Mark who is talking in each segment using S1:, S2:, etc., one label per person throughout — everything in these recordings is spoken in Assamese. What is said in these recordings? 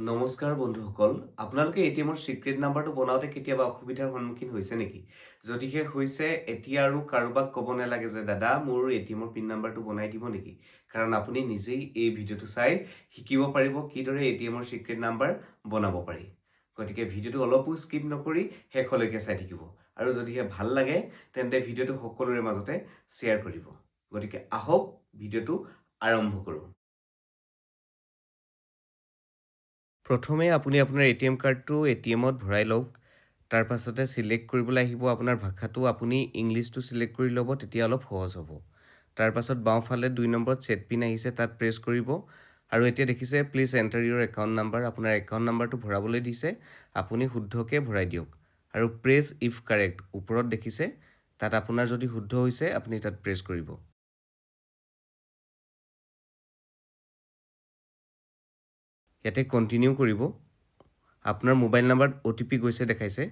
S1: নমস্কাৰ বন্ধুসকল, আপোনালোকে এটিএমৰ চিক্ৰেট নাম্বাৰটো বনাওঁতে কেতিয়াবা অসুবিধাৰ সন্মুখীন হৈছে নেকি? যদিহে হৈছে, এতিয়া আৰু কাৰোবাক ক'ব নালাগে যে দাদা মোৰ এটিএমৰ পিন নাম্বাৰটো বনাই দিব নেকি? কাৰণ আপুনি নিজেই এই ভিডিঅ'টো চাই শিকিব পাৰিব কিদৰে এটিএমৰ চিক্ৰেট নাম্বাৰ বনাব পাৰি। গতিকে ভিডিঅ'টো অলপো স্কিপ নকৰি শেষলৈকে চাই থাকিব। আৰু যদিহে ভাল লাগে তেন্তে ভিডিঅ'টো সকলোৰে মাজতে শ্বেয়াৰ কৰিব। গতিকে আহক ভিডিঅ'টো আৰম্ভ কৰোঁ। প্ৰথমে আপুনি আপোনাৰ এটিএম কাৰ্ডটো এটিএমত ভৰাই লওক। তাৰ পাছতে চিলেক্ট কৰিবলৈ আহিব আপোনাৰ ভাষাটো, আপুনি ইংলিছটো চিলেক্ট কৰি ল'ব, তেতিয়া অলপ সহজ হ'ব। তাৰ পাছত বাওঁফালে 2 নম্বৰত ছেট পিন আহিছে, তাত প্ৰেছ কৰিব। আৰু এতিয়া দেখিছে please enter Euro account number, আপোনাৰ একাউণ্ট নাম্বাৰটো ভৰাবলৈ দিছে, আপুনি শুদ্ধকৈ ভৰাই দিয়ক। আৰু প্ৰেছ ইফ কাৰেক্ট ওপৰত দেখিছে, তাত আপোনাৰ যদি শুদ্ধ হৈছে আপুনি তাত প্ৰেছ কৰিব। ইয়াতে কণ্টিনিউ কৰিব। আপোনাৰ মোবাইল নাম্বাৰত OTP গৈছে দেখাইছে,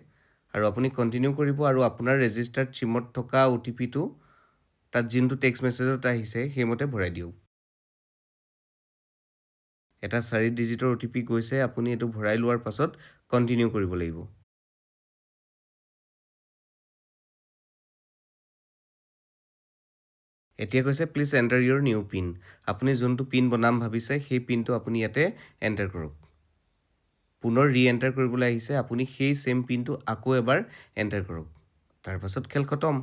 S1: আৰু আপুনি কণ্টিনিউ কৰিব। আৰু আপোনাৰ ৰেজিষ্টাৰ্ড চিমত থকা OTPটো তাত যোনটো টেক্সট মেছেজত আহিছে সেইমতে ভৰাই দিয়ক। এটা 4 ডিজিটৰ OTP গৈছে, আপুনি এইটো ভৰাই লোৱাৰ পাছত কণ্টিনিউ কৰিব লাগিব। এতিয়া কৈছে please enter Euro new pin. আপুনি যোনটো পিন বনাম ভাবিছে সেই পিনটো আপুনি ইয়াতে এণ্টাৰ কৰক। পুনৰ ৰি এণ্টাৰ কৰিবলৈ আহিছে, আপুনি সেই ছেইম পিনটো আকৌ এবাৰ এণ্টাৰ কৰক। তাৰ পাছত খেল খতম।